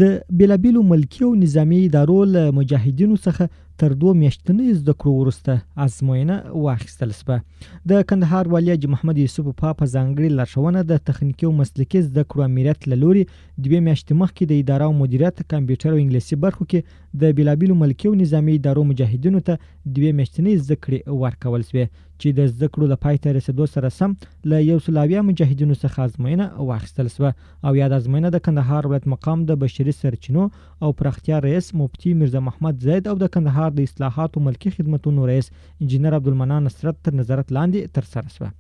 د بیلابیلو ملکي او نظامي ادارو له مجاهدینو څخه تر 2 میاشتنۍ زده کړو وروسته ازموینه واخیستل شوه. د کندهار والي حاجي محمد یوسف په ځانګړې لارښوونه د تخنیکي او مسلکي زده کړو امریت له لوري 2 میاشتې مخکې د اداره او مدیریت، کمپیوټر او انګلیسي برخو کې د بیلابیلو ملکي او نظامي ادارو مجاهدینو ته 2 میاشتنۍ زده کړې ورکول شوې، چې د زده کړو له پای ته رسېدو سره سم له 170 مجاهدینو څخه ازموینه واخیستل شوه. او یاد ازموینه د کندهار ولایت مقام د بشري سرچینو او پراختیا رئیس مفتي میرزا محمد زید او د کندهار د اصلاحاتو ملکي خدمتونو رئیس انجینر عبدالمنان نصرت تر نظارت لاندې ترسره شوه.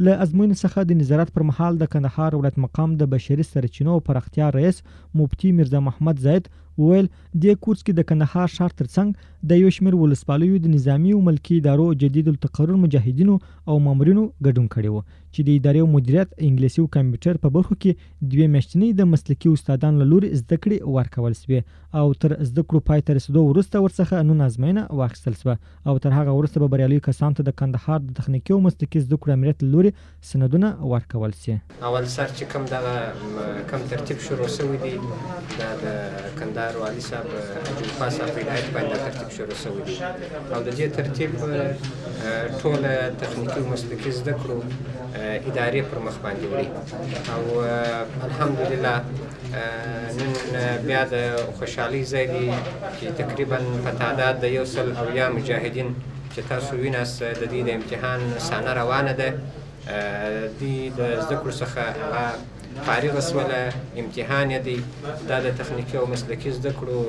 له ازموینې څخه د نظارت پر مهال د کندهار ولایت مقام د بشري سرچینو او پراختیا رئیس مفتي میرزا محمد زید وویل دې کورس کې د کندهار ښار ترڅنګ د یو شمېر ولسوالیو د نظامي او ملکي ادارو جدید التقرر مجاهدینو او مامورینو ګډون کړی و، چې د ادارې او مدیریت، انګلیسي او کمپیوټر په برخو کې 2 میاشتنۍ د مسلکي استادانو له لوري زده کړې ورکول شوې او تر زده کړو پای ته رسېدو وروسته ورڅخه نن ازموینه واخیستل شوه او تر هغه وروسته به بریالیو کسانو ته د کندهار د تخنیکي او مسلکي زده کړو امریت له لوري سندونه ورکول شي. اول سر چې کوم ترتیب شروع شوی دی دا د کندهار والي صاحب جوړپا صاحب په هدایت باندې ترتیب شروع شوی دی او د دې ترتیب ټوله تخنیکي او مسلکي زده کړو ادارې پر مخ باندې وړي او الحمدلله نن بیا د خوشحالۍ ځای دی چې تقریبا په تعداد د 170 مجاهدین چې تاسو ویناست د دې د امتحان سانه روانه ده، دوی د زده کړو څخه فارغ شوله، امتحان یې دی. دا د تخنیکي او مسلکي زده کړو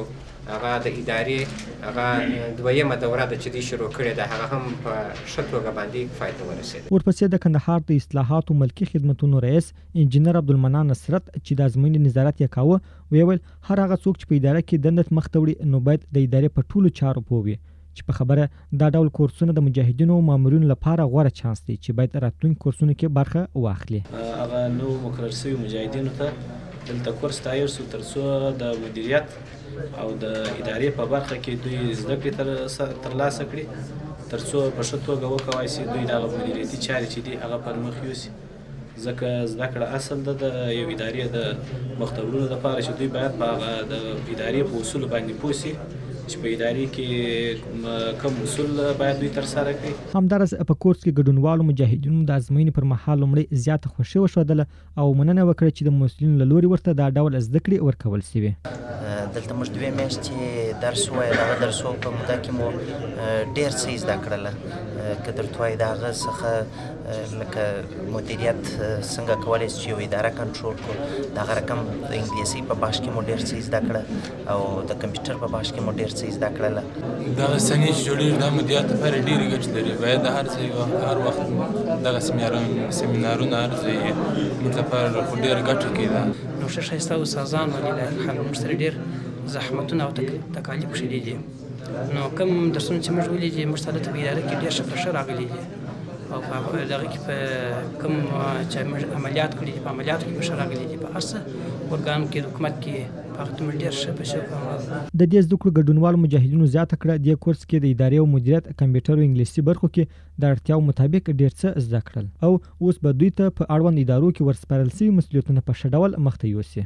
هغه د ادارې هغه دویمه دوره ده چې دوی شروع کړې ده، هغه هم په ښه توګه باندې پای ته ورسېده. ورپسې د کندهار د اصلاحاتو ملکي خدمتونو رئیس انجینر عبدالمنان نصرت چې د ازموینې نظارت یې کاوه ویل هر هغه څوک چې په اداره کې دندت مخ ته وړي نو باید د ادارې په ټولو چارو پوه وي، چې په خبره دا ډول کورسونه د مجاهدینو او مامورینو لپاره غوره چانس دی چې باید راتلونکي کورسونو کې برخه واخلي. هغه نو مقرر شوي مجاهدینو ته دلته کورس تایید شو تر څو د مدیریت او د ادارې په برخه کې دوی زده کړې ترلاسه کړي، تر څو په ښه توګه وکولی شي دوی دغه مدیریتي چارې چې دي هغه پر مخ یوسي. ځکه زده کړه اصل ده د یو ادارې د مختبرونو لپاره چې دوی باید په هغه د ادارې په اصولو باندې پوه شي چې په ادارې کې کوم اصول باید دوی ترسره کړي. همدارس په کورس کې ګډونوالو مجاهدینو د ازموینې پر مهال لومړی زیاته خوښي وښودله او مننه وکړه چې د مسؤلینو له لوري ورته دا ډول زده کړې ورکول شوې. دلته موږ 2 میاشتې درس ووایه، دغه درسو په موده کې مو ډېر څه زده کړله، که درته وایي د هغه څخه لکه مدیریت څنګه کولی شي چې یو اداره کنټرول کړو، د هغه رقم د انګلیسي په بخش کې مو ډېر څه زده کړه او د کمپیوټر په بخش کې مو ډېر څه زده کړله. دغه سنې چې جوړېږي دا مدیریت لپاره ډېرې ګټې لري، باید د هر وخت دغه سیمینارونه هر ځای موږ لپاره خو ډېره ګټه کوي. دا نو ښه ښایسته استادان ولله الحمد موږ سره ډېر زحمتونه او تکالیف شوي دي. نو کوم درسونه چې موږ ویلي دي موږ ته دلته په اداره کې ډېر ښه راغلي دي او په دغه کې په کوم چې موږ عملیات کړي دي په عملیاتو کې ښه راغلي دي، په هر څه ارګان کې د حکومت کې په هغه موږ ډېر ښه په شکل. د دې زده کړو ګډونوالو مجاهدینو زیاته کړه دې کورس کې د ادارې او مدیریت، کمپیوټر او انګلیسي برخو کې د اړتیاو مطابق ډېر څه زده کړل او اوس به دوی ته په اړوند ادارو کې ورسپارل شوي مسؤلیتونه په ښه ډول مخته یوسي.